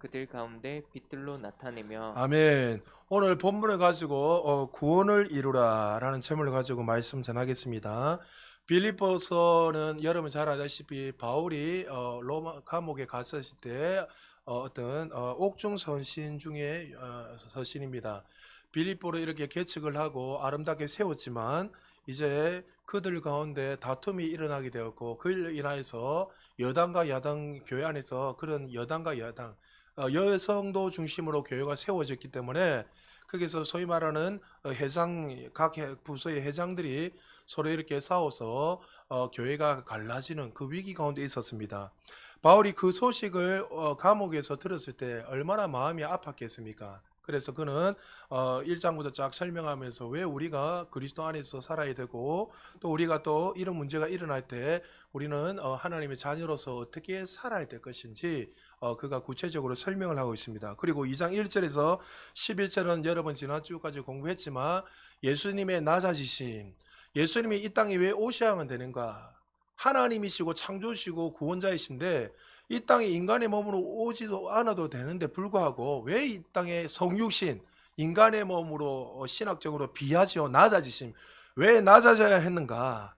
그들 가운데 빛들로 나타내며 아멘. 오늘 본문을 가지고 구원을 이루라 라는 제목을 가지고 말씀 전하겠습니다. 빌립보서는 여러분 잘 아다시피 바울이 로마 감옥에 갔었을 때 어떤 옥중 선신 중에 서신입니다. 빌립보를 이렇게 개척을 하고 아름답게 세웠지만 이제 그들 가운데 다툼이 일어나게 되었고 그를 인하여서 여당과 야당 교회 안에서 그런 여당과 야당 여성도 중심으로 교회가 세워졌기 때문에 거기서 소위 말하는 각 부서의 회장들이 서로 이렇게 싸워서 교회가 갈라지는 그 위기 가운데 있었습니다. 바울이 그 소식을 감옥에서 들었을 때 얼마나 마음이 아팠겠습니까? 그래서 그는 1장부터 쫙 설명하면서 왜 우리가 그리스도 안에서 살아야 되고 또 우리가 또 이런 문제가 일어날 때 우리는 하나님의 자녀로서 어떻게 살아야 될 것인지 그가 구체적으로 설명을 하고 있습니다. 그리고 2장 1절에서 11절은 여러분 지난주까지 공부했지만 예수님의 낮아지심, 예수님이 이 땅에 왜 오셔야만 되는가? 하나님이시고 창조시고 구원자이신데 이 땅에 인간의 몸으로 오지도 않아도 되는데 불구하고 왜 이 땅에 성육신, 인간의 몸으로 신학적으로 비하지요? 낮아지심. 왜 낮아져야 했는가?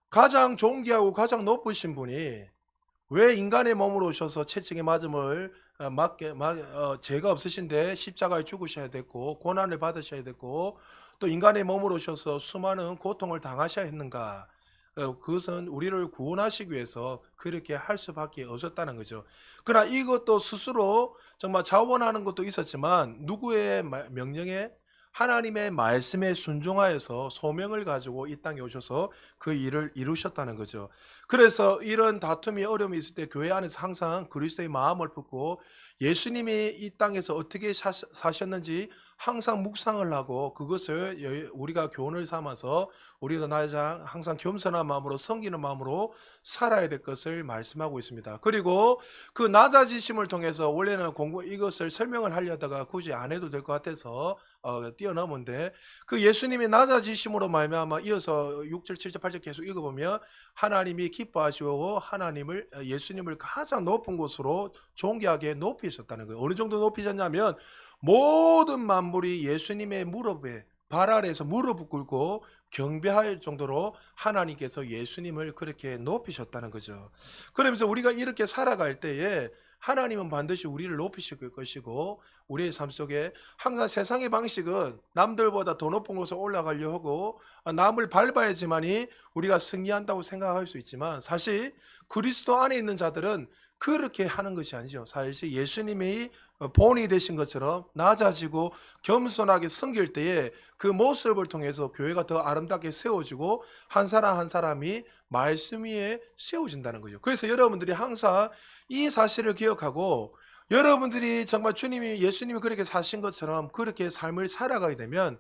가장 존귀하고 가장 높으신 분이 왜 인간의 몸으로 오셔서 채찍에 맞음을 죄가 없으신데 십자가에 죽으셔야 됐고 고난을 받으셔야 됐고 또 인간의 몸으로 오셔서 수많은 고통을 당하셔야 했는가? 그것은 우리를 구원하시기 위해서 그렇게 할 수밖에 없었다는 거죠. 그러나 이것도 스스로 정말 자원하는 것도 있었지만 누구의 명령에 하나님의 말씀에 순종하여서 소명을 가지고 이 땅에 오셔서 그 일을 이루셨다는 거죠. 그래서 이런 다툼이 어려움이 있을 때 교회 안에서 항상 그리스도의 마음을 품고 예수님이 이 땅에서 어떻게 사셨는지 항상 묵상을 하고 그것을 우리가 교훈을 삼아서 우리가 항상 겸손한 마음으로 섬기는 마음으로 살아야 될 것을 말씀하고 있습니다. 그리고 그 낮아지심을 통해서 원래는 이것을 설명을 하려다가 굳이 안 해도 될 것 같아서 뛰어넘은데 그 예수님이 낮아지심으로 말미암아 이어서 6절, 7절, 8절 계속 읽어보면 하나님이 기뻐하시고 예수님을 가장 높은 곳으로 존귀하게 높이셨다는 거예요. 어느 정도 높이셨냐면 모든 만물이 예수님의 무릎에 발 아래에서 무릎을 꿇고 경배할 정도로 하나님께서 예수님을 그렇게 높이셨다는 거죠. 그러면서 우리가 이렇게 살아갈 때에 하나님은 반드시 우리를 높이실 것이고 우리의 삶 속에 항상 세상의 방식은 남들보다 더 높은 곳에 올라가려 하고 남을 밟아야지만이 우리가 승리한다고 생각할 수 있지만 사실 그리스도 안에 있는 자들은 그렇게 하는 것이 아니죠. 사실 예수님이 본이 되신 것처럼 낮아지고 겸손하게 섬길 때에 그 모습을 통해서 교회가 더 아름답게 세워지고 한 사람 한 사람이 말씀 위에 세워진다는 거죠. 그래서 여러분들이 항상 이 사실을 기억하고 여러분들이 정말 예수님이 그렇게 사신 것처럼 그렇게 삶을 살아가게 되면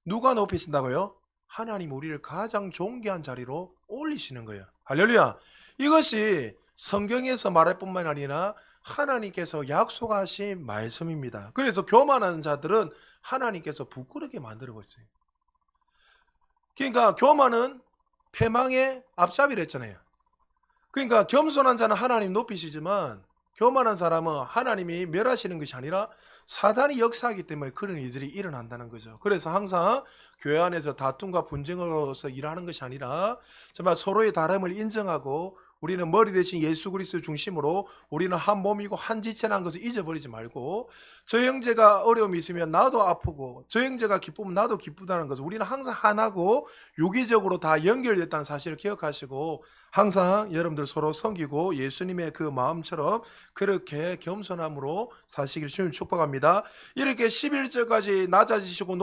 누가 높이신다고요? 하나님 우리를 가장 존귀한 자리로 올리시는 거예요. 할렐루야. 이것이 성경에서 말할 뿐만 아니라 하나님께서 약속하신 말씀입니다. 그래서 교만한 자들은 하나님께서 부끄럽게 만들고 있어요. 그러니까 교만은 패망의 앞잡이라 했잖아요. 그러니까 겸손한 자는 하나님 높이시지만 교만한 사람은 하나님이 멸하시는 것이 아니라 사단이 역사하기 때문에 그런 일들이 일어난다는 거죠. 그래서 항상 교회 안에서 다툼과 분쟁으로서 일하는 것이 아니라 정말 서로의 다름을 인정하고 우리는 머리 대신 예수 그리스도 중심으로 우리는 한 몸이고 한 지체라는 것을 잊어버리지 말고 저 형제가 어려움이 있으면 나도 아프고 저 형제가 기쁘면 나도 기쁘다는 것을 우리는 항상 하나고 유기적으로 다 연결됐다는 사실을 기억하시고 항상 여러분들 서로 섬기고 예수님의 그 마음처럼 그렇게 겸손함으로 사시기를 주님 축복합니다. 이렇게 11절까지 낮아지시고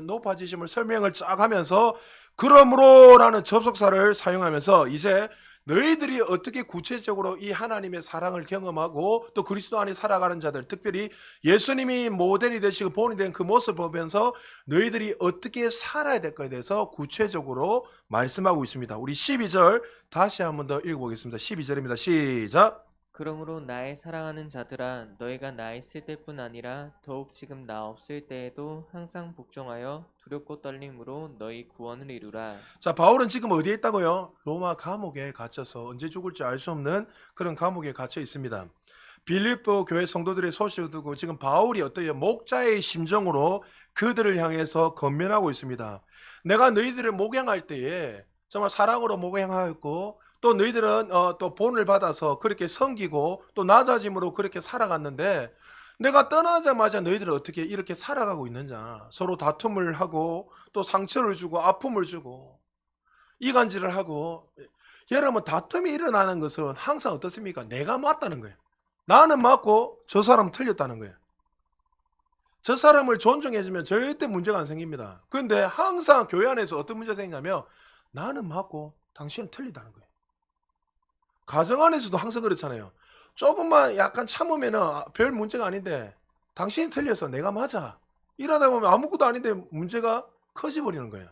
높아지심을 설명을 쫙 하면서 그러므로라는 접속사를 사용하면서 이제 너희들이 어떻게 구체적으로 이 하나님의 사랑을 경험하고 또 그리스도 안에 살아가는 자들, 특별히 예수님이 모델이 되시고 본이 된 그 모습을 보면서 너희들이 어떻게 살아야 될 것에 대해서 구체적으로 말씀하고 있습니다. 우리 12절 다시 한 번 더 읽어보겠습니다. 12절입니다. 시작. 그러므로 나의 사랑하는 자들아 너희가 나 있을 때뿐 아니라 더욱 지금 나 없을 때에도 항상 복종하여 두렵고 떨림으로 너희 구원을 이루라. 자, 바울은 지금 어디에 있다고요? 로마 감옥에 갇혀서 언제 죽을지 알 수 없는 그런 감옥에 갇혀 있습니다. 빌립보 교회 성도들의 소식을 듣고 지금 바울이 어떠해요? 목자의 심정으로 그들을 향해서 권면하고 있습니다. 내가 너희들을 목양할 때에 정말 사랑으로 목양하였고 또 너희들은 또 본을 받아서 그렇게 섬기고 또 낮아짐으로 그렇게 살아갔는데 내가 떠나자마자 너희들은 어떻게 이렇게 살아가고 있느냐. 서로 다툼을 하고 또 상처를 주고 아픔을 주고 이간질을 하고. 여러분, 다툼이 일어나는 것은 항상 어떻습니까? 내가 맞다는 거예요. 나는 맞고 저 사람은 틀렸다는 거예요. 저 사람을 존중해주면 절대 문제가 안 생깁니다. 그런데 항상 교회 안에서 어떤 문제가 생기냐면 나는 맞고 당신은 틀리다는 거예요. 가정 안에서도 항상 그렇잖아요. 조금만 약간 참으면은 별 문제가 아닌데 당신이 틀려서 내가 맞아. 이러다 보면 아무것도 아닌데 문제가 커져버리는 거예요.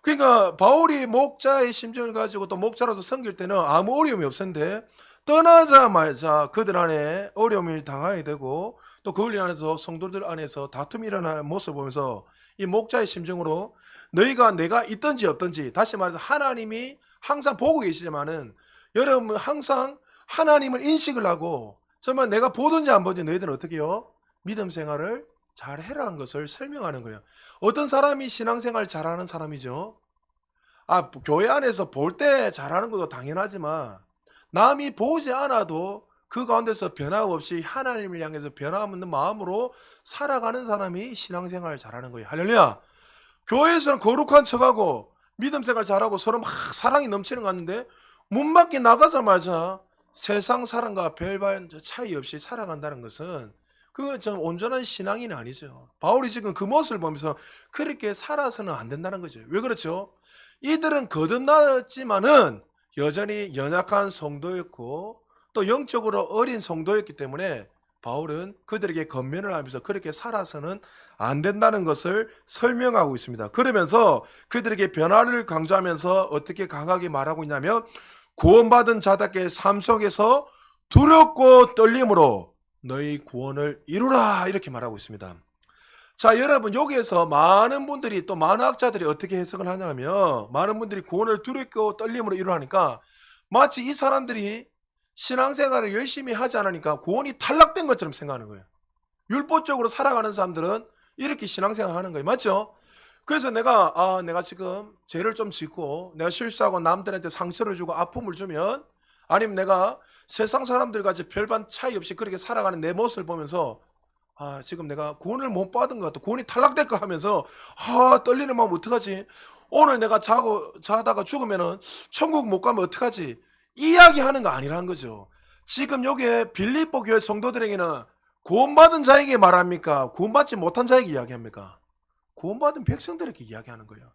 그러니까 바울이 목자의 심정을 가지고 또 목자로서 섬길 때는 아무 어려움이 없었는데 떠나자마자 그들 안에 어려움을 당하게 되고 또 그걸 안에서 성도들 안에서 다툼이 일어나는 모습을 보면서 이 목자의 심정으로 너희가 내가 있든지 없든지, 다시 말해서 하나님이 항상 보고 계시지만은 여러분 항상 하나님을 인식을 하고 정말 내가 보든지 안 보든지 너희들은 어떻게 해요? 믿음 생활을 잘 해라는 것을 설명하는 거예요. 어떤 사람이 신앙생활 잘하는 사람이죠? 교회 안에서 볼 때 잘하는 것도 당연하지만 남이 보지 않아도 그 가운데서 변함없이 하나님을 향해서 변함없는 마음으로 살아가는 사람이 신앙생활 잘하는 거예요. 할렐루야. 교회에서는 거룩한 척하고 믿음생활 잘하고 서로 막 사랑이 넘치는 것 같은데 문 밖에 나가자마자 세상 사람과 별반 차이 없이 살아간다는 것은 그건 좀 온전한 신앙인이 아니죠. 바울이 지금 그 모습을 보면서 그렇게 살아서는 안 된다는 거죠. 왜 그렇죠? 이들은 거듭났지만은 여전히 연약한 성도였고 또 영적으로 어린 성도였기 때문에 바울은 그들에게 권면을 하면서 그렇게 살아서는 안 된다는 것을 설명하고 있습니다. 그러면서 그들에게 변화를 강조하면서 어떻게 강하게 말하고 있냐면 구원받은 자답게 삶 속에서 두렵고 떨림으로 너희 구원을 이루라 이렇게 말하고 있습니다. 자, 여러분, 여기에서 많은 분들이 또 많은 학자들이 어떻게 해석을 하냐면 많은 분들이 구원을 두렵고 떨림으로 이루라니까 마치 이 사람들이 신앙생활을 열심히 하지 않으니까 구원이 탈락된 것처럼 생각하는 거예요. 율법적으로 살아가는 사람들은 이렇게 신앙생활 하는 거예요. 맞죠? 그래서 내가 지금 죄를 좀 짓고 내가 실수하고 남들한테 상처를 주고 아픔을 주면, 아니면 내가 세상 사람들같이 별반 차이 없이 그렇게 살아가는 내 모습을 보면서 지금 내가 구원을 못 받은 것 같아, 구원이 탈락될까 하면서 떨리는 마음 어떡하지, 오늘 내가 자다가 죽으면은 천국 못 가면 어떡하지, 이야기하는 거 아니라는 거죠. 지금 여기에 빌립보 교회 성도들에게는 구원받은 자에게 말합니까? 구원받지 못한 자에게 이야기합니까? 구원받은 백성들에게 이야기하는 거예요.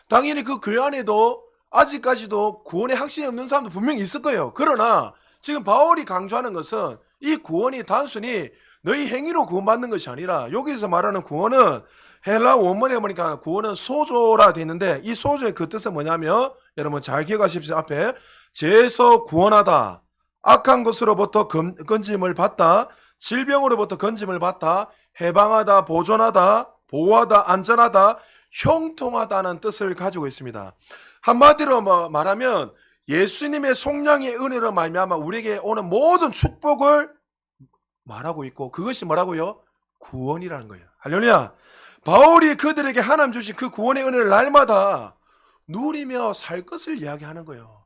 당연히 그 교회 안에도 아직까지도 구원의 확신이 없는 사람도 분명히 있을 거예요. 그러나 지금 바울이 강조하는 것은 이 구원이 단순히 너희 행위로 구원받는 것이 아니라, 여기서 말하는 구원은 헬라 원문에 보니까 구원은 소조라 되어 있는데 이 소조의 그 뜻은 뭐냐면, 여러분 잘 기억하십시오. 앞에 죄에서 구원하다, 악한 것으로부터 건짐을 받다, 질병으로부터 건짐을 받다, 해방하다, 보존하다, 보호하다, 안전하다, 형통하다는 뜻을 가지고 있습니다. 한마디로 말하면 예수님의 속량의 은혜로 말미암아 우리에게 오는 모든 축복을 말하고 있고, 그것이 뭐라고요? 구원이라는 거예요. 할렐루야. 바울이 그들에게 하나님 주신 그 구원의 은혜를 날마다 누리며 살 것을 이야기하는 거예요.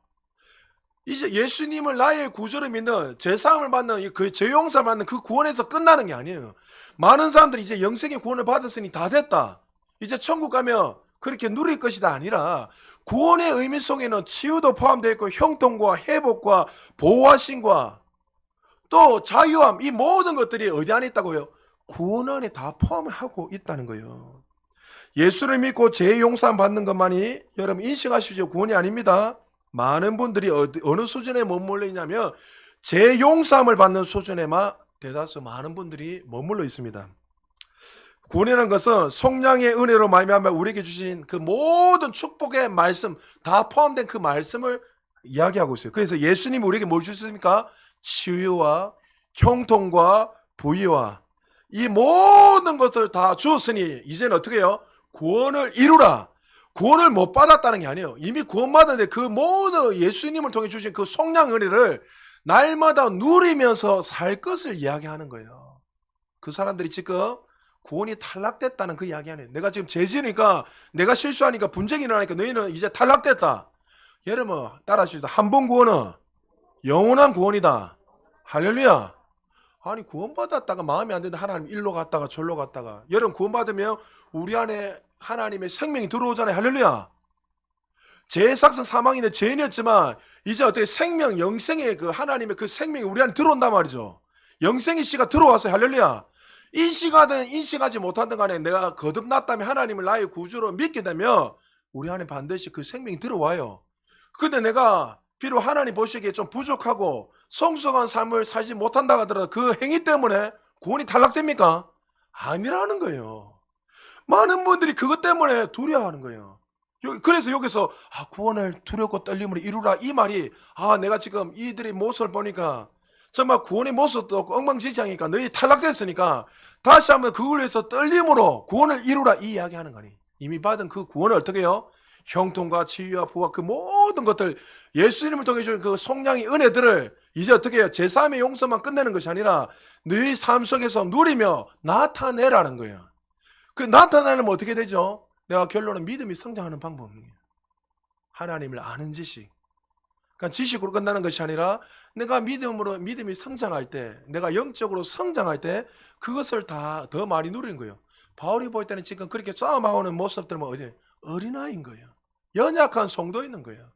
이제 예수님을 나의 구주로 믿는, 제사함을 받는, 그 죄용서를 받는 그 구원에서 끝나는 게 아니에요. 많은 사람들이 이제 영생의 구원을 받았으니 다 됐다, 이제 천국 가면 그렇게 누릴 것이다 아니라, 구원의 의미 속에는 치유도 포함되어 있고 형통과 회복과 보호하심과 또 자유함, 이 모든 것들이 어디 안에 있다고요? 구원 안에 다 포함을 하고 있다는 거예요. 예수를 믿고 죄 용서함 받는 것만이 여러분 인식하십시오, 구원이 아닙니다. 많은 분들이 어느 수준에 머물러 있냐면 죄 용서함을 받는 수준에만 대다수 많은 분들이 머물러 있습니다. 구원이라는 것은 성령의 은혜로 말미암아 우리에게 주신 그 모든 축복의 말씀 다 포함된 그 말씀을 이야기하고 있어요. 그래서 예수님이 우리에게 뭘 주셨습니까? 치유와 형통과 부유와 이 모든 것을 다 주었으니 이제는 어떻게 해요? 구원을 이루라. 구원을 못 받았다는 게 아니에요. 이미 구원받았는데 그 모든 예수님을 통해 주신 그 성령 은혜를 날마다 누리면서 살 것을 이야기하는 거예요. 그 사람들이 지금 구원이 탈락됐다는 그 이야기 아니에요. 내가 지금 죄지니까, 내가 실수하니까 분쟁이 일어나니까 너희는 이제 탈락됐다. 여러분 따라하시다. 한 번 구원은 영원한 구원이다. 할렐루야. 아니 구원받았다가 마음에 안 드는데 하나님 일로 갔다가 절로 갔다가, 여러분 구원받으면 우리 안에 하나님의 생명이 들어오잖아요. 할렐루야. 죄의 삭은 사망인데 죄인이었지만 이제 어떻게 생명, 영생의 그 하나님의 그 생명이 우리 안에 들어온단 말이죠. 영생의 씨가 들어왔어요. 할렐루야. 인식하든 인식하지 못하든 간에 내가 거듭났다면 하나님을 나의 구주로 믿게 되면 우리 안에 반드시 그 생명이 들어와요. 근데 내가 비록 하나님 보시기에 좀 부족하고 성숙한 삶을 살지 못한다 하더라도 그 행위 때문에 구원이 탈락됩니까? 아니라는 거예요. 많은 분들이 그것 때문에 두려워하는 거예요. 그래서 여기서 구원을 두렵고 떨림으로 이루라, 이 말이 내가 지금 이들의 모습을 보니까 정말 구원의 모습도 없고 엉망진창이니까 너희 탈락됐으니까 다시 한번 그걸 위해서 떨림으로 구원을 이루라, 이 이야기하는 거니. 이미 받은 그 구원을 어떻게 해요? 형통과 치유와 부와 그 모든 것들, 예수님을 통해 주신 그 속량의 은혜들을 이제 어떻게 해요? 제3의 용서만 끝내는 것이 아니라 너희 삶 속에서 누리며 나타내라는 거예요. 그 나타내려면 어떻게 되죠? 내가 결론은 믿음이 성장하는 방법이에요. 하나님을 아는 지식. 그러니까 지식으로 끝나는 것이 아니라 내가 믿음이 성장할 때, 내가 영적으로 성장할 때 그것을 다 더 많이 누리는 거예요. 바울이 볼 때는 지금 그렇게 싸움하고는 모습들은 어린아이인 거예요. 연약한 성도인 거예요.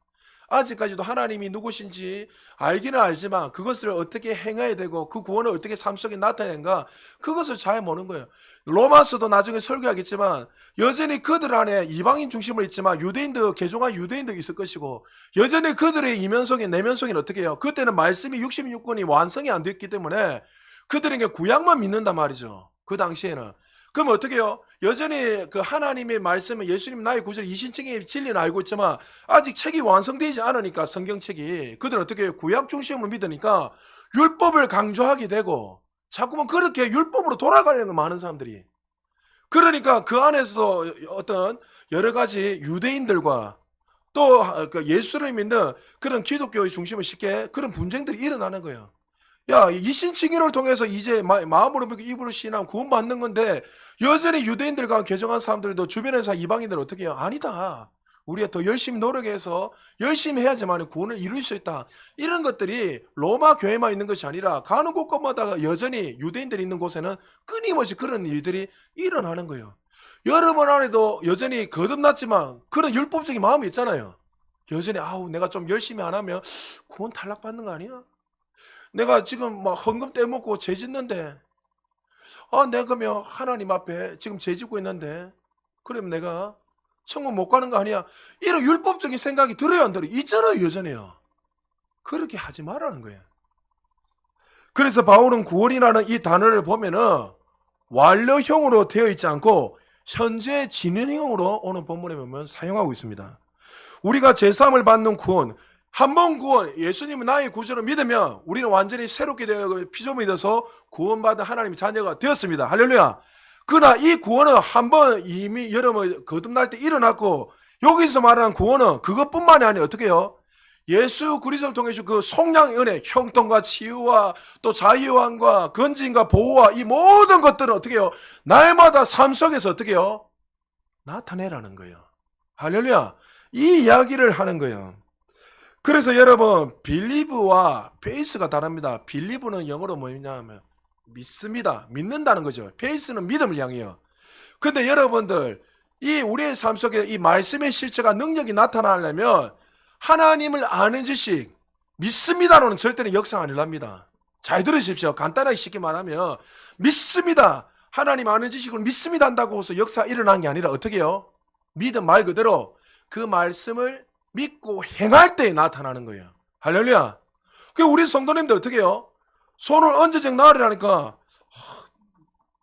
아직까지도 하나님이 누구신지 알기는 알지만 그것을 어떻게 행해야 되고 그 구원을 어떻게 삶 속에 나타내는가, 그것을 잘 모르는 거예요. 로마서도 나중에 설교하겠지만 여전히 그들 안에 이방인 중심으로 있지만 유대인도, 개종한 유대인도 있을 것이고, 여전히 그들의 이면속인 내면속인 어떻게 해요? 그때는 말씀이 66권이 완성이 안 됐기 때문에 그들에게 구약만 믿는단 말이죠. 그 당시에는. 그럼 어떻게 해요? 여전히 그 하나님의 말씀은 예수님 나의 구절 이신칭의 진리는 알고 있지만 아직 책이 완성되지 않으니까, 성경책이, 그들은 어떻게 해요? 구약 중심으로 믿으니까 율법을 강조하게 되고 자꾸만 그렇게 율법으로 돌아가려는 많은 사람들이. 그러니까 그 안에서 어떤 여러 가지 유대인들과 또 예수를 믿는 그런 기독교의 중심을 쉽게 그런 분쟁들이 일어나는 거예요. 야, 이신칭의를 통해서 이제 마음으로 믿고 입으로 신앙 구원받는 건데 여전히 유대인들과 개종한 사람들도 주변에서 이방인들 어떻게 해요? 아니다. 우리가 더 열심히 노력해서 열심히 해야지만 구원을 이룰 수 있다. 이런 것들이 로마 교회만 있는 것이 아니라 가는 곳곳마다 여전히 유대인들이 있는 곳에는 끊임없이 그런 일들이 일어나는 거예요. 여러분 안에도 여전히 거듭났지만 그런 율법적인 마음이 있잖아요. 여전히 내가 좀 열심히 안 하면 구원 탈락받는 거 아니야? 내가 지금 막 헌금 떼먹고 죄 짓는데, 내가 그러면 하나님 앞에 지금 죄 짓고 있는데, 그러면 내가 천국 못 가는 거 아니야? 이런 율법적인 생각이 들어요, 안 들어요? 있잖아요, 여전히요. 그렇게 하지 말라는 거예요. 그래서 바울은 구원이라는 이 단어를 보면은 완료형으로 되어 있지 않고 현재 진행형으로 오늘 본문에 보면 사용하고 있습니다. 우리가 제3을 받는 구원, 한 번 구원, 예수님은 나의 구주로 믿으면 우리는 완전히 새롭게 되어 피조물이 되어서 구원받은 하나님의 자녀가 되었습니다. 할렐루야. 그러나 이 구원은 한 번 이미 여러분 거듭날 때 일어났고, 여기서 말하는 구원은 그것뿐만이 아니라 어떻게 해요? 예수 그리스도를 통해 주 그 속량의 은혜, 형통과 치유와 또 자유함과 건진과 보호와 이 모든 것들은 어떻게 해요? 날마다 삶 속에서 어떻게 해요? 나타내라는 거예요. 할렐루야. 이 이야기를 하는 거예요. 그래서 여러분, believe와 faith가 다릅니다. believe는 영어로 뭐냐면 믿습니다. 믿는다는 거죠. faith는 믿음을 향해요. 근데 여러분들, 이 우리의 삶 속에 이 말씀의 실체가 능력이 나타나려면 하나님을 아는 지식, 믿습니다로는 절대로 역사가 안 일어납니다. 잘 들으십시오. 간단하게 쉽게 말하면 믿습니다. 하나님 아는 지식을 믿습니다 한다고 해서 역사가 일어난 게 아니라 어떻게 해요? 믿음 말 그대로 그 말씀을 믿고 행할 때 나타나는 거예요. 할렐루야. 그 우리 성도님들 어떻게 해요? 손을 얹어적 나으리라니까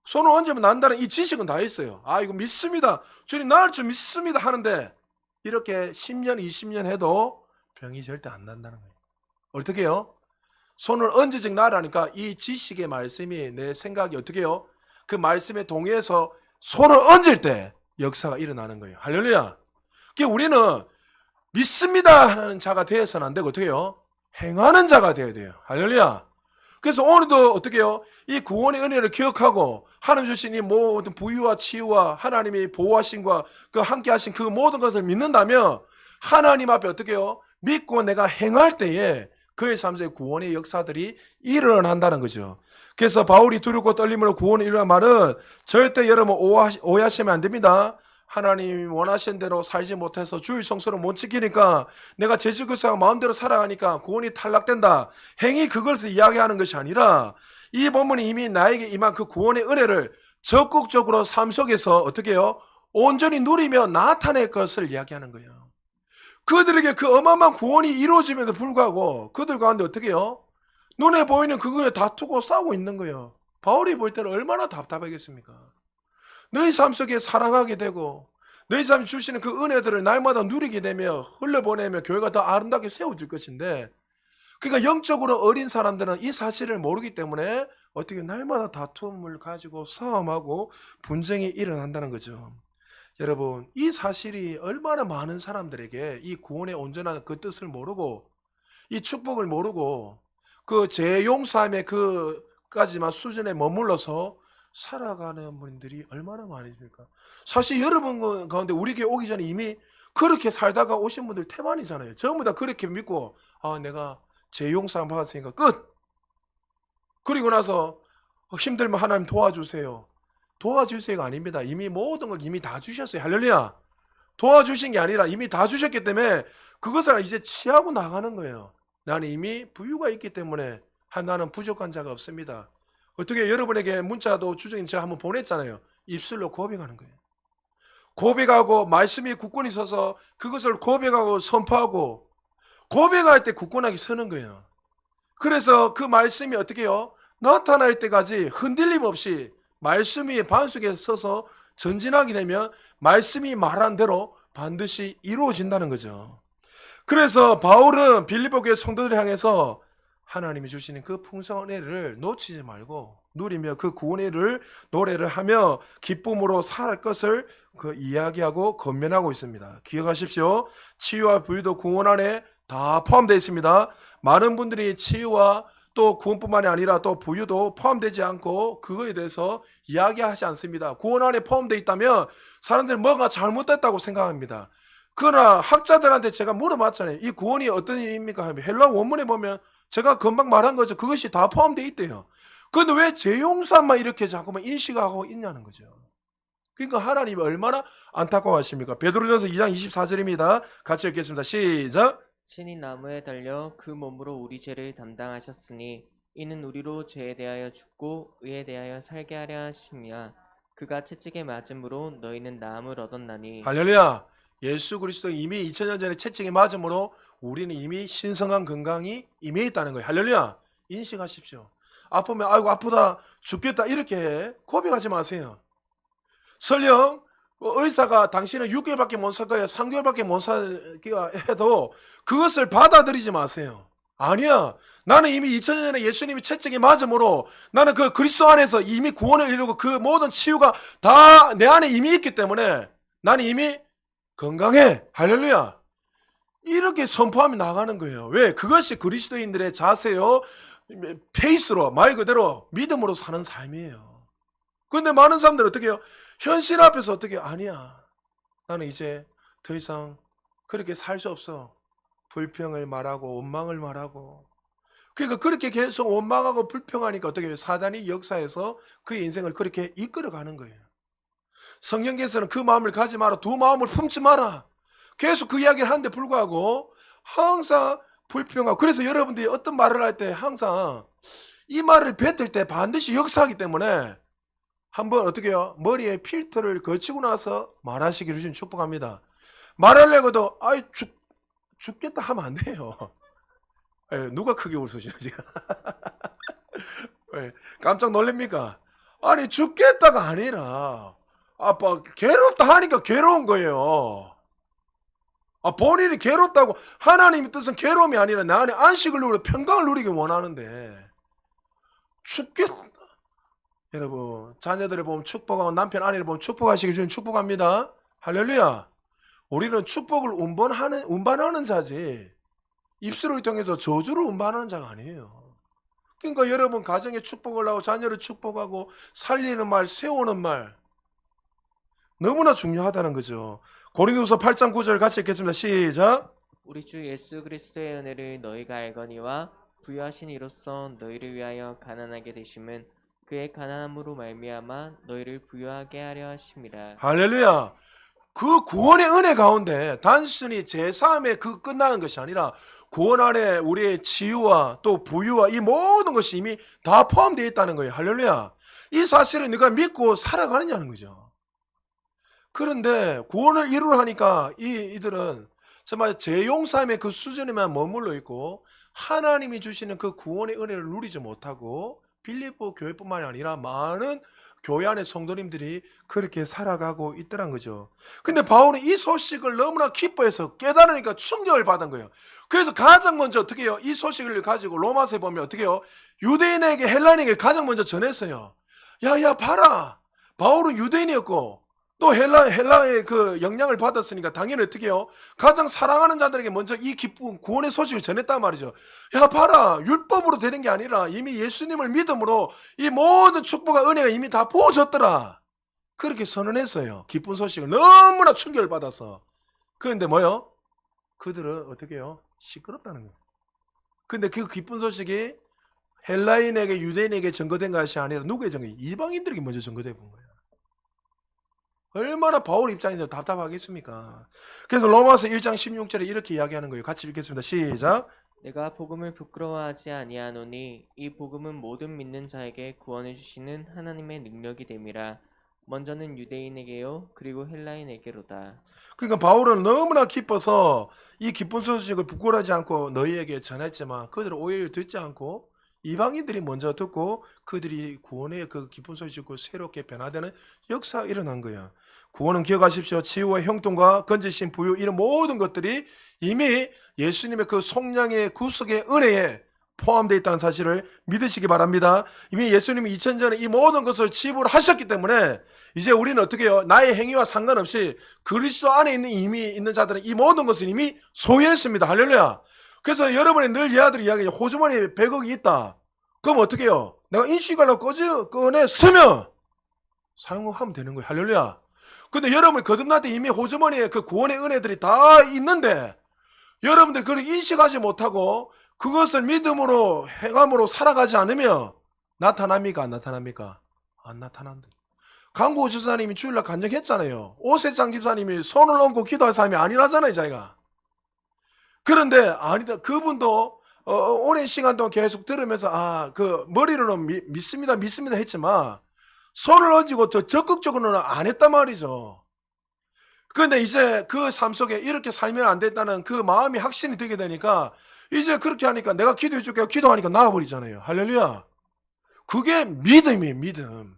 손을 얹으면 난다는 이 지식은 다 있어요. 이거 믿습니다. 주님 나을 줄 믿습니다 하는데 이렇게 10년, 20년 해도 병이 절대 안 난다는 거예요. 어떻게 해요? 손을 얹어적 나으리라니까 이 지식의 말씀이 내 생각이 어떻게 해요? 그 말씀에 동의해서 손을 얹을 때 역사가 일어나는 거예요. 할렐루야. 그러니까 우리는 믿습니다 하는 자가 되어서는 안 되고 어떻게 해요? 행하는 자가 되어야 돼요. 할렐루야. 그래서 오늘도 어떻게 해요? 이 구원의 은혜를 기억하고 하나님 주신 이 모든 부유와 치유와 하나님이 보호하심과 그 함께 하신 그 모든 것을 믿는다면 하나님 앞에 어떻게 해요? 믿고 내가 행할 때에 그의 삶의 구원의 역사들이 일어난다는 거죠. 그래서 바울이 두렵고 떨림으로 구원을 이루는 말은 절대 여러분 오해하시면 안 됩니다. 하나님이 원하신 대로 살지 못해서 주일 성수를 못 지키니까 내가 제주교사가 마음대로 살아가니까 구원이 탈락된다. 행위 그것을 이야기하는 것이 아니라 이 본문이 이미 나에게 임한 그 구원의 은혜를 적극적으로 삶 속에서 어떻게 해요? 온전히 누리며 나타낼 것을 이야기하는 거예요. 그들에게 그 어마어마한 구원이 이루어짐에도 불구하고 그들 가운데 어떻게 해요? 눈에 보이는 그거에 다투고 싸우고 있는 거예요. 바울이 볼 때는 얼마나 답답하겠습니까? 너희 삶 속에 사랑하게 되고 너희 삶이 주시는 그 은혜들을 날마다 누리게 되며 흘려보내며 교회가 더 아름답게 세워질 것인데 그러니까 영적으로 어린 사람들은 이 사실을 모르기 때문에 어떻게 날마다 다툼을 가지고 싸움하고 분쟁이 일어난다는 거죠. 여러분 이 사실이 얼마나 많은 사람들에게 이 구원의 온전한 그 뜻을 모르고 이 축복을 모르고 그 재용사함의 그까지만 수준에 머물러서 살아가는 분들이 얼마나 많으십니까? 사실 여러분 가운데 우리 교회 오기 전에 이미 그렇게 살다가 오신 분들 태반이잖아요. 전부 다 그렇게 믿고 내가 재용사함 받았으니까 끝. 그리고 나서 힘들면 하나님 도와주세요. 도와주세요가 아닙니다. 이미 모든 걸 이미 다 주셨어요. 할렐루야. 도와주신 게 아니라 이미 다 주셨기 때문에 그것을 이제 취하고 나가는 거예요. 나는 이미 부유가 있기 때문에 나는 부족한 자가 없습니다. 어떻게 여러분에게 문자도 주중에 제가 한번 보냈잖아요. 입술로 고백하는 거예요. 고백하고 말씀이 굳건히 서서 그것을 고백하고 선포하고 고백할 때 굳건하게 서는 거예요. 그래서 그 말씀이 어떻게 해요? 나타날 때까지 흔들림 없이 말씀이 반석에 서서 전진하게 되면 말씀이 말한 대로 반드시 이루어진다는 거죠. 그래서 바울은 빌립보 교회 성도들을 향해서 하나님이 주시는 그 풍성한 은혜를 놓치지 말고 누리며 그 구원의 은혜를 노래를 하며 기쁨으로 살 것을 그 이야기하고 건면하고 있습니다. 기억하십시오. 치유와 부유도 구원 안에 다 포함되어 있습니다. 많은 분들이 치유와 또 구원뿐만이 아니라 또 부유도 포함되지 않고 그거에 대해서 이야기하지 않습니다. 구원 안에 포함되어 있다면 사람들은 뭐가 잘못됐다고 생각합니다. 그러나 학자들한테 제가 물어봤잖아요. 이 구원이 어떤 의미입니까? 하면 헬라 원문에 보면 제가 금방 말한 거죠. 그것이 다 포함되어 있대요. 그런데 왜 재용사만 이렇게 자꾸만 인식하고 있냐는 거죠. 그러니까 하나님이 얼마나 안타까워하십니까? 베드로전서 2장 24절입니다. 같이 읽겠습니다. 시작. 친히 나무에 달려 그 몸으로 우리 죄를 담당하셨으니 이는 우리로 죄에 대하여 죽고 의에 대하여 살게 하려 하심이야. 그가 채찍에 맞음으로 너희는 나음을 얻었나니. 할렐루야. 예수 그리스도 이미 2000년 전에 채찍에 맞음으로 우리는 이미 신성한 건강이 임해 있다는 거예요. 할렐루야. 인식하십시오. 아프면 아이고 아프다 죽겠다 이렇게 고백하지 마세요. 설령 의사가 당신은 6개월밖에 못 살 거야 3개월밖에 못 살기가 해도 그것을 받아들이지 마세요. 아니야. 나는 이미 2000년에 예수님이 채찍에 맞음으로 나는 그 그리스도 안에서 이미 구원을 이루고 그 모든 치유가 다 내 안에 이미 있기 때문에 나는 이미 건강해. 할렐루야. 이렇게 선포하며 나가는 거예요. 왜? 그것이 그리스도인들의 자세요. 페이스로 말 그대로 믿음으로 사는 삶이에요. 그런데 많은 사람들은 어떻게 해요? 현실 앞에서 어떻게 아니야. 나는 이제 더 이상 그렇게 살 수 없어. 불평을 말하고 원망을 말하고 그러니까 그렇게 계속 원망하고 불평하니까 어떻게 해요? 사단이 역사에서 그의 인생을 그렇게 이끌어가는 거예요. 성경에서는 그 마음을 가지 마라. 두 마음을 품지 마라. 계속 그 이야기를 하는데 불구하고 항상 불평하고 그래서 여러분들이 어떤 말을 할 때 항상 이 말을 뱉을 때 반드시 역사하기 때문에 한번 어떻게 해요? 머리에 필터를 거치고 나서 말하시기를 주님 축복합니다. 말하려고도 죽겠다 하면 안 돼요. 누가 크게 웃으시나 지금? 깜짝 놀랍니까? 아니 죽겠다가 아니라 아빠 괴롭다 하니까 괴로운 거예요. 본인이 괴롭다고 하나님의 뜻은 괴로움이 아니라 나 안에 안식을 누리고 평강을 누리기 원하는데 죽겠다. 여러분 자녀들을 보면 축복하고 남편 아내를 보면 축복하시길 주님 축복합니다. 할렐루야. 우리는 축복을 운반하는 자지 입술을 통해서 저주를 운반하는 자가 아니에요. 그러니까 여러분 가정에 축복을 하고 자녀를 축복하고 살리는 말, 세우는 말 너무나 중요하다는 거죠. 고린도서 8장 9절 같이 읽겠습니다. 시작. 우리 주 예수 그리스도의 은혜를 너희가 알거니와 부요하신 이로써 너희를 위하여 가난하게 되심은 그의 가난함으로 말미암아 너희를 부요하게 하려 하심이라. 할렐루야. 그 구원의 은혜 가운데 단순히 제사함에 그 끝나는 것이 아니라 구원 안에 우리의 치유와 또 부유와 이 모든 것이 이미 다 포함되어 있다는 거예요. 할렐루야. 이 사실을 네가 믿고 살아가느냐는 거죠. 그런데 구원을 이루려 하니까 이들은 정말 재용삶의 그 수준에만 머물러 있고 하나님이 주시는 그 구원의 은혜를 누리지 못하고 빌립보 교회뿐만이 아니라 많은 교회 안의 성도님들이 그렇게 살아가고 있더란 거죠. 근데 바울은 이 소식을 너무나 기뻐해서 깨달으니까 충격을 받은 거예요. 그래서 가장 먼저 어떻게 해요? 이 소식을 가지고 로마서에 보면 어떻게 해요? 유대인에게 헬라인에게 가장 먼저 전했어요. 야 봐라. 바울은 유대인이었고 또 헬라의 그 영향을 받았으니까 당연히 어떻게 해요? 가장 사랑하는 자들에게 먼저 이 기쁜 구원의 소식을 전했단 말이죠. 야 봐라, 율법으로 되는 게 아니라 이미 예수님을 믿음으로 이 모든 축복과 은혜가 이미 다 부어졌더라. 그렇게 선언했어요. 기쁜 소식을 너무나 충격을 받아서. 그런데 뭐요? 그들은 어떻게 해요? 시끄럽다는 거예요. 근데 그 기쁜 소식이 헬라인에게 유대인에게 전거된 것이 아니라 누구의 전거? 이방인들에게 먼저 전거돼 본 거예요. 얼마나 바울 입장에서 답답하겠습니까? 그래서 로마서 1장 16절에 이렇게 이야기하는 거예요. 같이 읽겠습니다. 시작. 내가 복음을 부끄러워하지 아니하노니 이 복음은 모든 믿는 자에게 구원을 주시는 하나님의 능력이 됨이라. 먼저는 유대인에게요 그리고 헬라인에게로다. 그러니까 바울은 너무나 기뻐서 이 기쁜 소식을 부끄러워하지 않고 너희에게 전했지만 그들은 오히려 듣지 않고 이방인들이 먼저 듣고 그들이 구원의 그 기쁜 소식을 새롭게 변화되는 역사가 일어난 거야. 구원은 기억하십시오. 치유와 형통과 건지심, 부유 이런 모든 것들이 이미 예수님의 그 속량의 구속의 은혜에 포함되어 있다는 사실을 믿으시기 바랍니다. 이미 예수님이 2000전에 이 모든 것을 지불하셨기 때문에 이제 우리는 어떻게 해요? 나의 행위와 상관없이 그리스도 안에 있는 이미 있는 자들은 이 모든 것을 이미 소유했습니다. 할렐루야. 그래서 여러분이 늘 얘들이 이야기해요. 호주머니에 100억이 있다. 그럼 어떻게 해요? 내가 인식하려고 꺼내 쓰면 사용하면 되는 거예요. 할렐루야. 근데 여러분이 거듭날 때 이미 호주머니에 그 구원의 은혜들이 다 있는데 여러분들 그걸 인식하지 못하고 그것을 믿음으로 행함으로 살아가지 않으면 나타납니까? 안 나타납니까? 안 나타난다. 강구 주사님이 주일날 간증했잖아요. 오세장 집사님이 손을 얹고 기도할 사람이 아니라잖아요, 자기가. 그런데 아니다. 그분도 오랜 시간 동안 계속 들으면서 그 머리로는 믿습니다 했지만 손을 얹고 더 적극적으로는 안 했단 말이죠. 그런데 이제 그 삶 속에 이렇게 살면 안 된다는 그 마음이 확신이 들게 되니까 이제 그렇게 하니까 내가 기도해 줄게요. 기도하니까 나아버리잖아요. 할렐루야. 그게 믿음이에요. 믿음.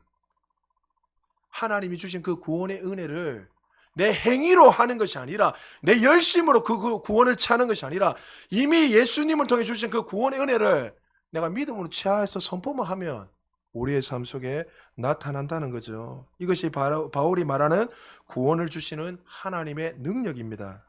하나님이 주신 그 구원의 은혜를 내 행위로 하는 것이 아니라 내 열심으로 그 구원을 취하는 것이 아니라 이미 예수님을 통해 주신 그 구원의 은혜를 내가 믿음으로 취하해서 선포만 하면 우리의 삶 속에 나타난다는 거죠. 이것이 바울이 말하는 구원을 주시는 하나님의 능력입니다.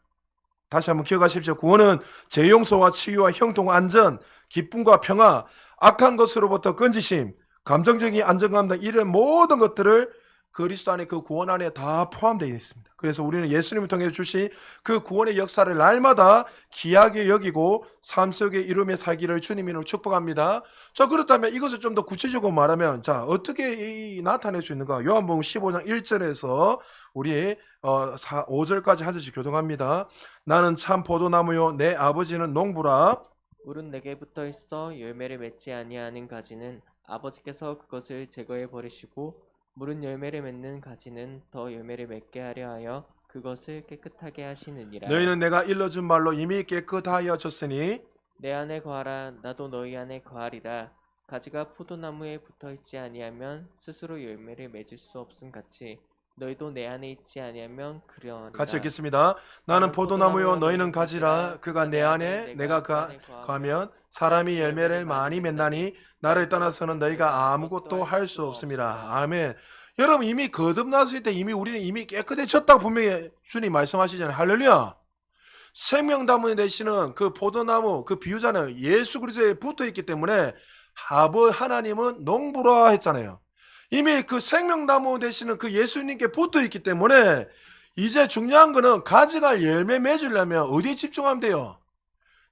다시 한번 기억하십시오. 구원은 재용서와 치유와 형통, 안전, 기쁨과 평화, 악한 것으로부터 건지심, 감정적인 안정감 등 이런 모든 것들을 그리스도 안에 그 구원 안에 다 포함되어 있습니다. 그래서 우리는 예수님을 통해 주신 그 구원의 역사를 날마다 귀하게 여기고 삶 속에 이루며 살기를 주님 이름으로 축복합니다. 자, 그렇다면 이것을 좀 더 구체적으로 말하면 자, 어떻게 나타낼 수 있는가? 요한복음 15장 1절에서 우리 5절까지 한 절씩 교동합니다. 나는 참 포도나무요 내 아버지는 농부라. 물은 내게 붙어 있어 열매를 맺지 아니하는 가지는 아버지께서 그것을 제거해 버리시고 물은 열매를 맺는 가지는 더 열매를 맺게 하려 하여 그것을 깨끗하게 하시느니라. 너희는 내가 일러준 말로 이미 깨끗하여졌으니 내 안에 거하라 나도 너희 안에 거하리라. 가지가 포도나무에 붙어 있지 아니하면 스스로 열매를 맺을 수 없음 같이 너희도 내 안에 있지 아니하면 그러하리라. 같이 읽겠습니다. 나는 포도나무요 너희는 가지라. 그가 내 안에 내가 그 안에 거하면 사람이 열매를 많이 맺나니 나를 떠나서는 너희가 아무것도 할 수 없습니다. 아멘. 여러분 이미 거듭났을 때 이미 우리는 이미 깨끗해졌다고 분명히 주님 말씀하시잖아요. 할렐루야. 생명나무 되시는 그 포도나무 그 비유자는 예수 그리스도에 붙어 있기 때문에 하나님은 농부라 했잖아요. 이미 그 생명나무 되시는 그 예수님께 붙어 있기 때문에 이제 중요한 거는 가져갈 열매 맺으려면 어디에 집중하면 돼요?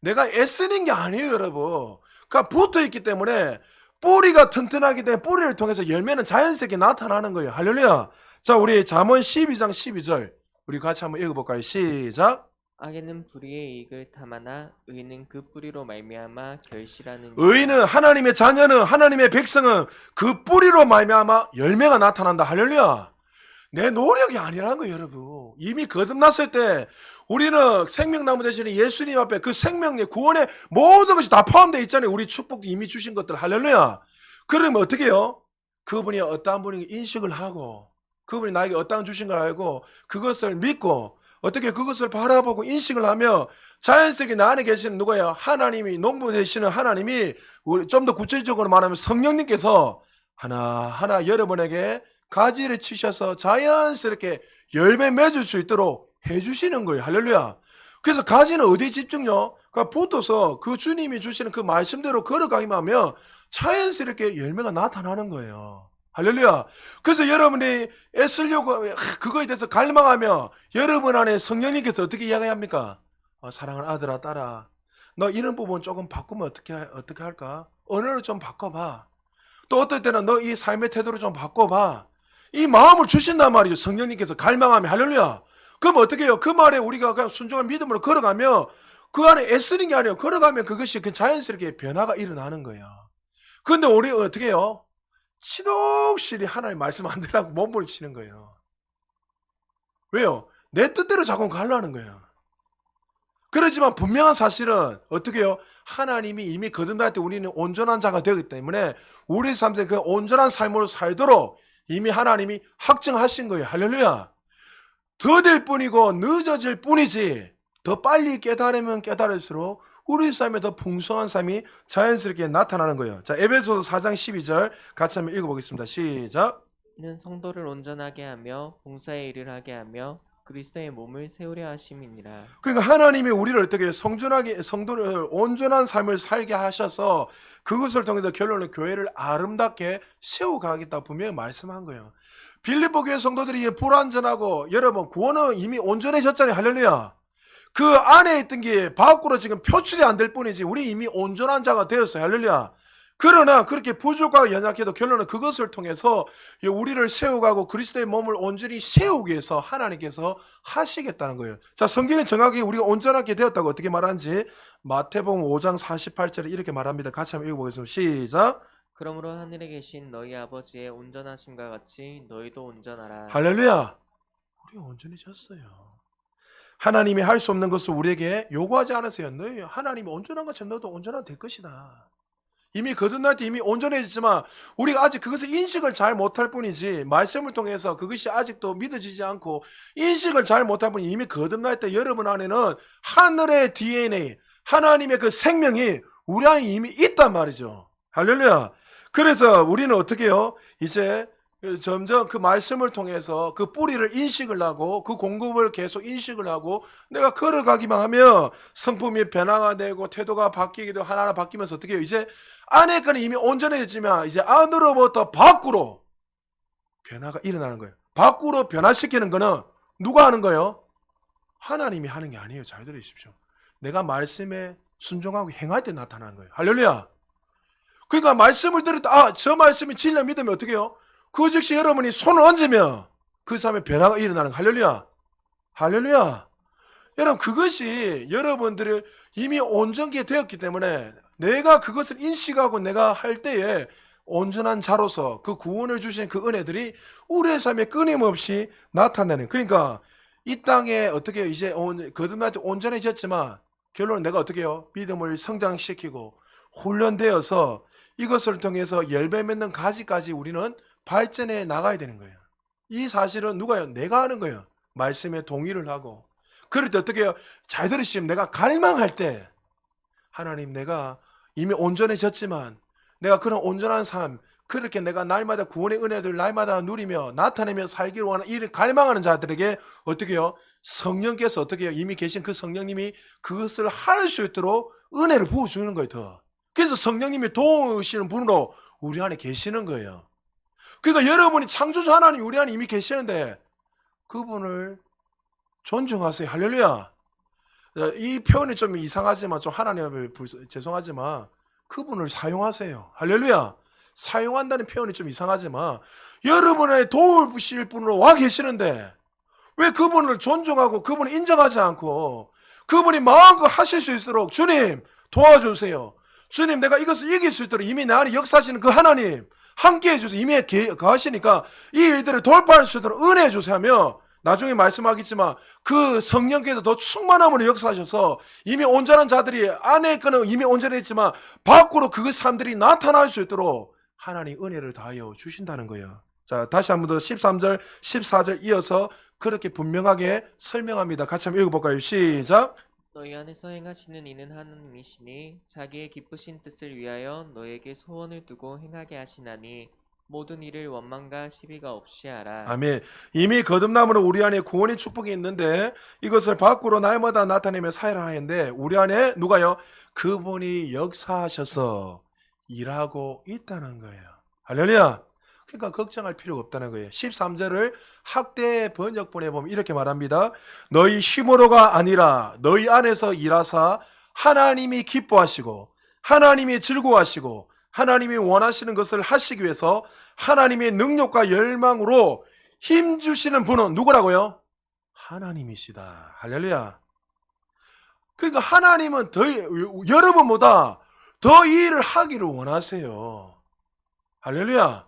내가 애쓰는 게 아니에요, 여러분. 그러니까 붙어 있기 때문에 뿌리가 튼튼하기 때문에 뿌리를 통해서 열매는 자연스럽게 나타나는 거예요. 할렐루야. 자, 우리 잠언 12장 12절 우리 같이 한번 읽어볼까요? 시작. 악에는 불의의 이익을 탐하나 의는 그 뿌리로 말미암아 결실하는 의인은 하나님의 자녀는 하나님의 백성은 그 뿌리로 말미암아 열매가 나타난다. 할렐루야. 내 노력이 아니라는 거예요, 여러분. 이미 거듭났을 때 우리는 생명나무 되시는 예수님 앞에 그 생명의 구원의 모든 것이 다 포함되어 있잖아요. 우리 축복도 이미 주신 것들. 할렐루야. 그러면 어떻게 해요? 그분이 어떠한 분이 인식을 하고 그분이 나에게 어떠한 주신 걸 알고 그것을 믿고 어떻게 그것을 바라보고 인식을 하며 자연스럽게 나 안에 계시는 누구예요? 하나님이 농부 되시는 하나님이 좀 더 구체적으로 말하면 성령님께서 하나하나 여러분에게 가지를 치셔서 자연스럽게 열매 맺을 수 있도록 해주시는 거예요. 할렐루야. 그래서 가지는 어디에 집중요? 그러니까 붙어서 그 주님이 주시는 그 말씀대로 걸어가기만 하면 자연스럽게 열매가 나타나는 거예요. 할렐루야. 그래서 여러분이 애쓰려고 그거에 대해서 갈망하며 여러분 안에 성령님께서 어떻게 이야기합니까? 사랑하는 아들아 딸아 너 이런 부분 조금 바꾸면 어떻게 할까? 언어를 좀 바꿔봐. 또 어떨 때는 너 이 삶의 태도를 좀 바꿔봐. 이 마음을 주신단 말이죠. 성령님께서 갈망하며. 할렐루야. 그럼 어떻게 해요? 그 말에 우리가 그냥 순종한 믿음으로 걸어가며 그 안에 애쓰는 게 아니에요. 걸어가면 그것이 그 자연스럽게 변화가 일어나는 거예요. 그런데 우리 어떻게 해요? 치독실히 하나님 말씀 안 들으라고 몸부림치는 거예요. 왜요? 내 뜻대로 자꾸 가려는 거예요. 그렇지만 분명한 사실은 어떻게 해요? 하나님이 이미 거듭날 때 우리는 온전한 자가 되기 때문에 우리 삶에 그 온전한 삶으로 살도록 이미 하나님이 확증하신 거예요. 할렐루야. 더딜 뿐이고 늦어질 뿐이지 더 빨리 깨달으면 깨달을수록 우리 삶에 더 풍성한 삶이 자연스럽게 나타나는 거예요. 자, 에베소서 4장 12절 같이 한번 읽어보겠습니다. 시작. 이는 성도를 온전하게 하며 봉사의 일을 하게 하며 그리스도의 몸을 세우려 하심이니라. 그러니까 하나님이 우리를 어떻게 성도를 온전한 삶을 살게 하셔서 그것을 통해서 결론은 교회를 아름답게 세워가겠다 분명히 말씀한 거예요. 빌립보 교회 성도들이 불완전하고 여러분 구원은 이미 온전해졌잖아요. 할렐루야. 그 안에 있던 게 밖으로 지금 표출이 안 될 뿐이지 우리 이미 온전한 자가 되었어요. 할렐루야. 그러나 그렇게 부족하고 연약해도 결론은 그것을 통해서 우리를 세워가고 그리스도의 몸을 온전히 세우기 위해서 하나님께서 하시겠다는 거예요. 자, 성경에 정확히 우리가 온전하게 되었다고 어떻게 말하는지 마태복음 5장 48절에 이렇게 말합니다. 같이 한번 읽어보겠습니다. 시작. 그러므로 하늘에 계신 너희 아버지의 온전하심과 같이 너희도 온전하라. 할렐루야. 우리가 온전해졌어요. 하나님이 할 수 없는 것을 우리에게 요구하지 않으세요. 너희 하나님이 온전한 것처럼 너도 온전한 될 것이다. 이미 거듭날 때 이미 온전해졌지만 우리가 아직 그것을 인식을 잘 못할 뿐이지 말씀을 통해서 그것이 아직도 믿어지지 않고 인식을 잘 못할 뿐이 이미 거듭날 때 여러분 안에는 하늘의 DNA 하나님의 그 생명이 우리 안에 이미 있단 말이죠. 할렐루야. 그래서 우리는 어떻게 해요? 이제 점점 그 말씀을 통해서 그 뿌리를 인식을 하고 그 공급을 계속 인식을 하고 내가 걸어가기만 하면 성품이 변화가 되고 태도가 바뀌기도 하나하나 바뀌면서 어떻게 해요? 이제 안에 거는 이미 온전해지지만 이제 안으로부터 밖으로 변화가 일어나는 거예요. 밖으로 변화시키는 거는 누가 하는 거예요? 하나님이 하는 게 아니에요. 잘 들으십시오. 내가 말씀에 순종하고 행할 때 나타나는 거예요. 할렐루야. 그러니까 말씀을 들을 때 저 말씀이 진리라 믿으면 어떻게 해요? 그 즉시 여러분이 손을 얹으면 그 사람의 변화가 일어나는 거예요. 할렐루야. 할렐루야. 여러분 그것이 여러분들을 이미 온전케 되었기 때문에 내가 그것을 인식하고 내가 할 때에 온전한 자로서 그 구원을 주신 그 은혜들이 우리의 삶에 끊임없이 나타나는. 그러니까 이 땅에 어떻게 해요? 이제 거듭날 때 온전해졌지만 결론은 내가 어떻게 해요? 믿음을 성장시키고 훈련되어서 이것을 통해서 열매 맺는 가지까지 우리는 발전해 나가야 되는 거예요. 이 사실은 누가요? 내가 하는 거예요. 말씀에 동의를 하고. 그럴 때 어떻게 해요? 잘 들으시면 내가 갈망할 때 하나님 내가 이미 온전해졌지만 내가 그런 온전한 삶 그렇게 내가 날마다 구원의 은혜들 날마다 누리며 나타내며 살기를 원하는 이 갈망하는 자들에게 어떻게 해요? 성령께서 어떻게 해요? 이미 계신 그 성령님이 그것을 할 수 있도록 은혜를 부어주는 거예요. 더. 그래서 성령님이 도우시는 분으로 우리 안에 계시는 거예요. 그러니까 여러분이 창조주 하나님 우리 안에 이미 계시는데 그분을 존중하세요. 할렐루야. 이 표현이 좀 이상하지만 좀 하나님을 죄송하지만 그분을 사용하세요. 할렐루야. 사용한다는 표현이 좀 이상하지만 여러분의 도우실 분으로 와 계시는데 왜 그분을 존중하고 그분을 인정하지 않고 그분이 마음껏 하실 수 있도록 주님 도와주세요. 주님 내가 이것을 이길 수 있도록 이미 내 안에 역사하시는 그 하나님 함께 해주세요. 이미 가시니까 이 일들을 돌파할 수 있도록 은혜해 주세요 하며 나중에 말씀하겠지만 그 성령께서 더 충만함으로 역사하셔서 이미 온전한 자들이 안에 거는 이미 온전했지만 밖으로 그 삶들이 나타날 수 있도록 하나님 은혜를 다하여 주신다는 거예요. 자, 다시 한 번 더 13절, 14절 이어서 그렇게 분명하게 설명합니다. 같이 한번 읽어볼까요? 시작! 너희 안에서 행하시는 이는 하나님이시니 자기의 기쁘신 뜻을 위하여 너에게 소원을 두고 행하게 하시나니 모든 일을 원망과 시비가 없이 하라. 아멘. 이미 거듭남으로 우리 안에 구원의 축복이 있는데 이것을 밖으로 날마다 나타내며 살아야 하는데 우리 안에 누가요? 그분이 역사하셔서 일하고 있다는 거예요. 할렐루야. 그러니까 걱정할 필요가 없다는 거예요. 13절을 학대 번역본에 보면 이렇게 말합니다. 너희 힘으로가 아니라 너희 안에서 일하사 하나님이 기뻐하시고 하나님이 즐거워하시고 하나님이 원하시는 것을 하시기 위해서 하나님의 능력과 열망으로 힘주시는 분은 누구라고요? 하나님이시다. 할렐루야. 그러니까 하나님은 여러분보다 더 이 일을 하기를 원하세요. 할렐루야.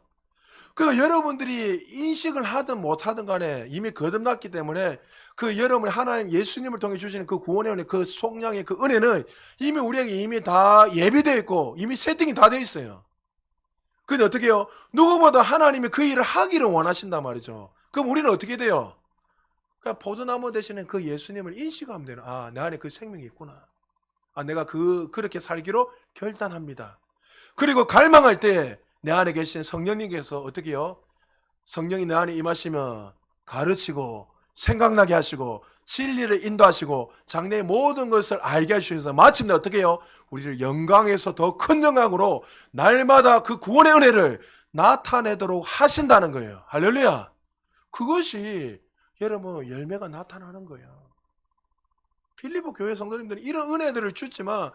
그러니까 여러분들이 인식을 하든 못하든 간에 이미 거듭났기 때문에 그 여러분 하나님 예수님을 통해 주시는 그 구원의 은혜, 그 속량의 그 은혜는 이미 우리에게 이미 다 예비되어 있고 이미 세팅이 다 되어 있어요. 근데 어떻게 해요? 누구보다 하나님이 그 일을 하기를 원하신단 말이죠. 그럼 우리는 어떻게 돼요? 그러니까 포도나무 대신에 그 예수님을 인식하면 되는, 아, 내 안에 그 생명이 있구나. 아, 내가 그렇게 살기로 결단합니다. 그리고 갈망할 때 내 안에 계신 성령님께서 어떻게 해요? 성령이 내 안에 임하시면 가르치고 생각나게 하시고 진리를 인도하시고 장래의 모든 것을 알게 하시면서 마침내 어떻게 해요? 우리를 영광에서 더 큰 영광으로 날마다 그 구원의 은혜를 나타내도록 하신다는 거예요. 할렐루야. 그것이 여러분 열매가 나타나는 거예요. 필리포 교회 성도님들은 이런 은혜들을 주지만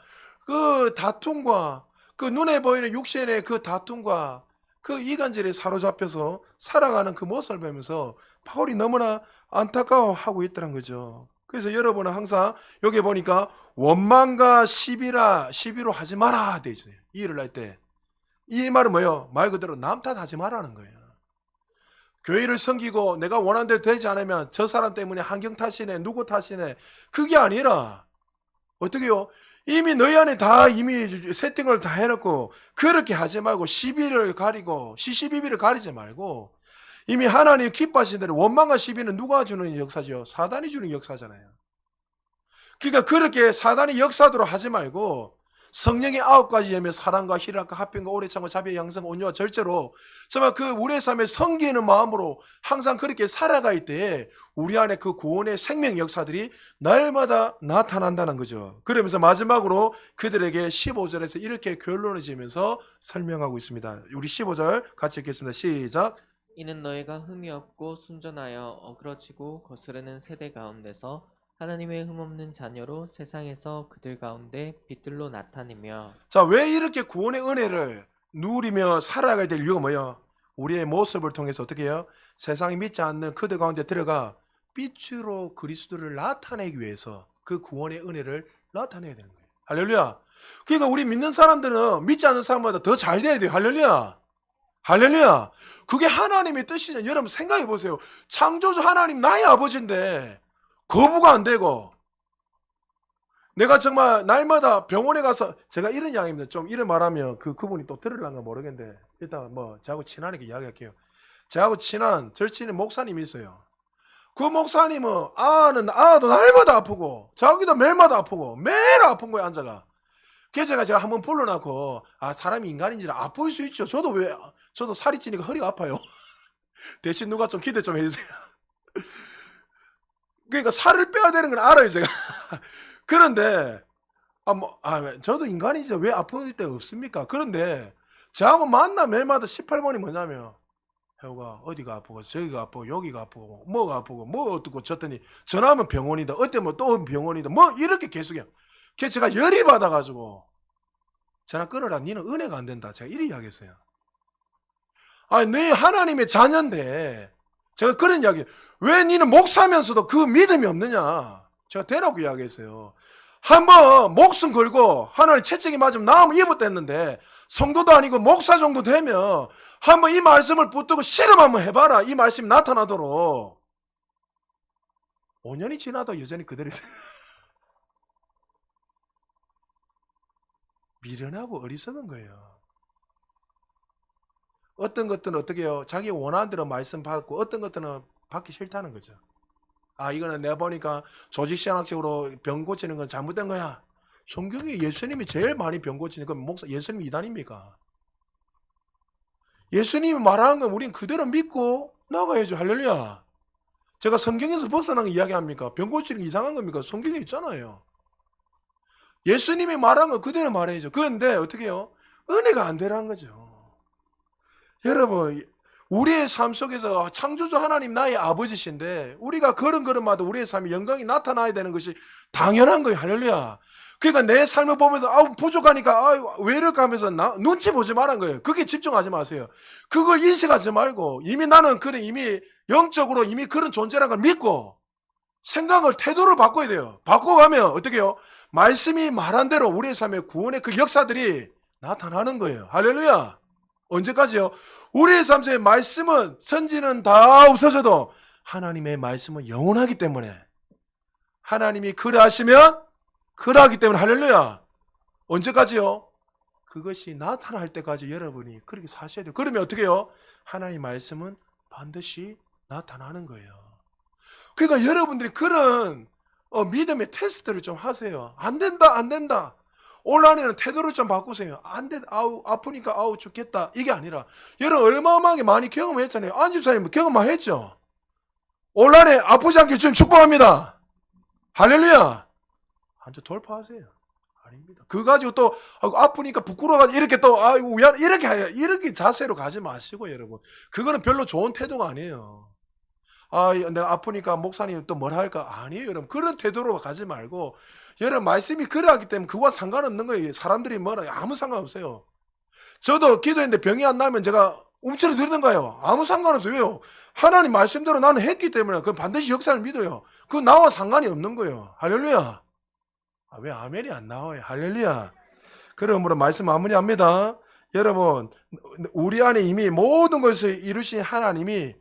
그 다툼과 그 눈에 보이는 육신의 그 다툼과 그 이간질에 사로잡혀서 살아가는 그 모습을 보면서 바울이 너무나 안타까워하고 있다는 거죠. 그래서 여러분은 항상 여기 보니까 원망과 시비로 하지 마라 돼 있어요. 이 일을 할 때. 이 말은 뭐예요? 말 그대로 남 탓하지 말라는 거예요. 교회를 섬기고 내가 원하는 대로 되지 않으면 저 사람 때문에 환경 탓이네, 누구 탓이네. 그게 아니라 어떻게요? 이미 너희 안에 다 이미 세팅을 다 해놓고 그렇게 하지 말고 시비를 가리고 시시비비를 가리지 말고 이미 하나님 기뻐하신 대로 원망과 시비는 누가 주는 역사죠? 사단이 주는 역사잖아요. 그러니까 그렇게 사단이 역사도록 하지 말고 성령의 9가지 열매 사랑과 희락과 화평과 오래 참고 자비와 양성 온유와 절제로 정말 그 우리의 삶에 섬기는 마음으로 항상 그렇게 살아갈 때 우리 안에 그 구원의 생명 역사들이 날마다 나타난다는 거죠. 그러면서 마지막으로 그들에게 15절에서 이렇게 결론을 지으면서 설명하고 있습니다. 우리 15절 같이 읽겠습니다. 시작. 이는 너희가 흠이 없고 순전하여 어그러지고 거스르는 세대 가운데서 하나님의 흠없는 자녀로 세상에서 그들 가운데 빛들로 나타내며. 자, 왜 이렇게 구원의 은혜를 누리며 살아가야 될 이유가 뭐예요? 우리의 모습을 통해서 어떻게 해요? 세상이 믿지 않는 그들 가운데 들어가 빛으로 그리스도를 나타내기 위해서 그 구원의 은혜를 나타내야 되는 거예요. 할렐루야. 그러니까 우리 믿는 사람들은 믿지 않는 사람보다 더 잘 돼야 돼요. 할렐루야. 할렐루야. 그게 하나님의 뜻이잖아요. 여러분 생각해 보세요. 창조주 하나님 나의 아버지인데 거부가 안 되고 내가 정말 날마다 병원에 가서 제가 이런 이야기입니다. 좀 이런 말하면 그분이 또 들으려나 모르겠는데 일단 뭐 저하고 친하니까 이야기할게요. 저하고 친한 절친의 목사님이 있어요. 그 목사님은 아도 날마다 아프고 자기도 매일마다 아프고 매일 아픈 거예요. 앉아가. 그래서 제가 한번 불러놓고 사람이 인간인지는 아플 수 있죠. 저도 살이 찌니까 허리가 아파요. 대신 누가 좀 기대 좀 해주세요. 그러니까 살을 빼야 되는 건 알아요, 제가. 그런데 저도 인간이죠. 왜 아플 때 없습니까? 그런데 저하고 만나 매일마다 18번이 뭐냐면 혜우가 어디가 아프고 저기가 아프고 여기가 아프고 뭐가 아프고 뭐 어떻고 저더니 전화하면 병원이다. 어때 뭐 또 병원이다. 뭐 이렇게 계속해요. 그래서 제가 열이 받아가지고 전화 끊으라. 니는 은혜가 안 된다. 제가 이렇게 이야기했어요. 아니 너 하나님의 자녀인데 제가 그런 이야기 왜 니는 목사면서도 그 믿음이 없느냐. 제가 되라고 이야기했어요. 한번 목숨 걸고 하나님 채찍이 맞으면 나무 입었다 했는데 성도도 아니고 목사 정도 되면 한번 이 말씀을 붙들고 실험 한번 해봐라. 이 말씀이 나타나도록. 5년이 지나도 여전히 그대로 있어요. 미련하고 어리석은 거예요. 어떤 것들은 어떻게 해요? 자기 원하는 대로 말씀 받고 어떤 것들은 받기 싫다는 거죠. 아 이거는 내가 보니까 조직신학적으로 병 고치는 건 잘못된 거야. 성경에 예수님이 제일 많이 병 고치는 건 목사 예수님 이단입니까? 예수님이 말하는 건 우린 그대로 믿고 나가야죠. 할렐루야. 제가 성경에서 벗어난 거 이야기합니까? 병 고치는 게 이상한 겁니까? 성경에 있잖아요. 예수님이 말한 거 그대로 말해야죠. 그런데 어떻게 해요? 은혜가 안 되라는 거죠. 여러분 우리의 삶 속에서 창조주 하나님 나의 아버지신데 우리가 걸음걸음마다 우리의 삶에 영광이 나타나야 되는 것이 당연한 거예요. 할렐루야. 그러니까 내 삶을 보면서 부족하니까 왜 이럴까 하면서 눈치 보지 말란 거예요. 그게 집중하지 마세요. 그걸 인식하지 말고 이미 나는 이미 영적으로 이미 그런 존재라는 걸 믿고 생각을 태도를 바꿔야 돼요. 바꿔가면 어떻게 해요? 말씀이 말한 대로 우리의 삶에 구원의 그 역사들이 나타나는 거예요. 할렐루야. 언제까지요? 우리의 삶 속에 말씀은 선지는 다 없어져도 하나님의 말씀은 영원하기 때문에 하나님이 그러하시면 그러하기 때문에 할렐루야. 언제까지요? 그것이 나타날 때까지 여러분이 그렇게 사셔야 돼요. 그러면 어떻게 해요? 하나님의 말씀은 반드시 나타나는 거예요. 그러니까 여러분들이 그런 믿음의 테스트를 좀 하세요. 안 된다 안 된다. 온라인에는 태도를 좀 바꾸세요. 안 돼, 아프니까 죽겠다. 이게 아니라, 여러분 얼마만에 많이 경험했잖아요. 안집사님 경험 많이 했죠? 온라인에 아프지 않게 좀 축복합니다. 할렐루야. 완전 돌파하세요. 아닙니다. 그거 가지고 또, 아프니까 부끄러워가지고 이렇게 또, 이렇게 자세로 가지 마시고, 여러분. 그거는 별로 좋은 태도가 아니에요. 내가 아프니까 목사님 또 뭐라 할까? 아니에요, 여러분. 그런 태도로 가지 말고, 여러분, 말씀이 그러하기 때문에 그거와 상관없는 거예요. 사람들이 뭐라, 아무 상관없어요. 저도 기도했는데 병이 안 나면 제가 움츠러들던가요? 아무 상관없어요. 왜요? 하나님 말씀대로 나는 했기 때문에 그건 반드시 역사를 믿어요. 그건 나와 상관이 없는 거예요. 할렐루야. 왜 아멘이 안 나와요? 할렐루야. 그러므로 말씀 마무리합니다. 여러분, 우리 안에 이미 모든 것을 이루신 하나님이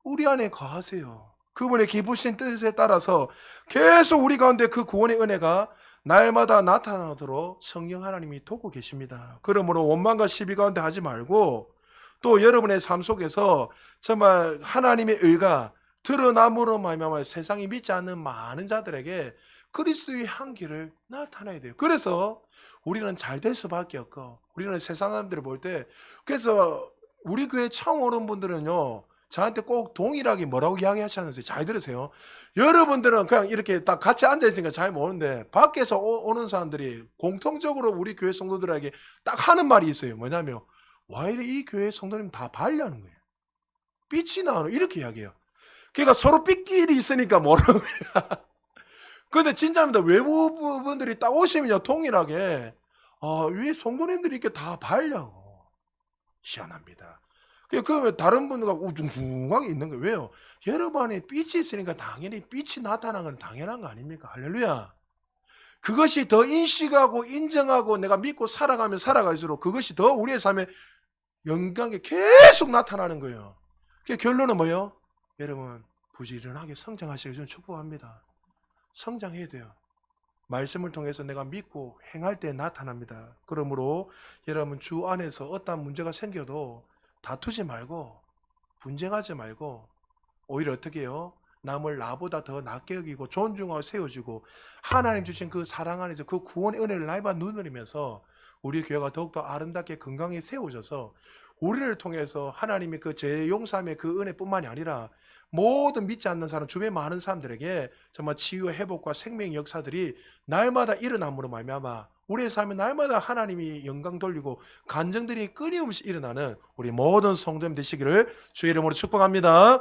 우리 안에 거하세요. 그분의 기쁘신 뜻에 따라서 계속 우리 가운데 그 구원의 은혜가 날마다 나타나도록 성령 하나님이 돕고 계십니다. 그러므로 원망과 시비 가운데 하지 말고 또 여러분의 삶 속에서 정말 하나님의 의가 드러남으로 말미암아 세상이 믿지 않는 많은 자들에게 그리스도의 향기를 나타내야 돼요. 그래서 우리는 잘 될 수밖에 없고 우리는 세상 사람들을 볼 때 그래서 우리 교회 처음 오는 분들은요. 저한테 꼭 동일하게 뭐라고 이야기하시는지 잘 들으세요. 여러분들은 그냥 이렇게 딱 같이 앉아있으니까 잘 모르는데 밖에서 오는 사람들이 공통적으로 우리 교회 성도들에게 딱 하는 말이 있어요. 뭐냐면 와 이래 이 교회 성도님 다 발려는 거예요. 빛이 나는 이렇게 이야기해요. 그러니까 서로 삐끼리 있으니까 모르는 거예요. 근데 진짜입니다. 외부 분들이 딱 오시면요 동일하게 왜 성도님들이 이렇게 다 발려고 희한합니다. 그러면 다른 분들과 우중충하게 있는 거예요. 왜요? 여러분 안에 빛이 있으니까 당연히 빛이 나타나는 건 당연한 거 아닙니까? 할렐루야. 그것이 더 인식하고 인정하고 내가 믿고 살아가면 살아갈수록 그것이 더 우리의 삶에 영광이 계속 나타나는 거예요. 그 결론은 뭐예요? 여러분 부지런하게 성장하시길 좀 축복합니다. 성장해야 돼요. 말씀을 통해서 내가 믿고 행할 때 나타납니다. 그러므로 여러분 주 안에서 어떤 문제가 생겨도 다투지 말고 분쟁하지 말고 오히려 어떻게 해요? 남을 나보다 더 낫게 여기고 존중하고 세워주고 하나님 주신 그 사랑 안에서 그 구원의 은혜를 날마다 누리면서 우리 교회가 더욱더 아름답게 건강히 세워져서 우리를 통해서 하나님의 그 죄 용서함의 그 은혜뿐만이 아니라 모든 믿지 않는 사람, 주변 많은 사람들에게 정말 치유, 회복과 생명의 역사들이 날마다 일어남으로 말미암아 우리의 삶에 날마다 하나님이 영광 돌리고 간증들이 끊임없이 일어나는 우리 모든 성도님 되시기를 주의 이름으로 축복합니다.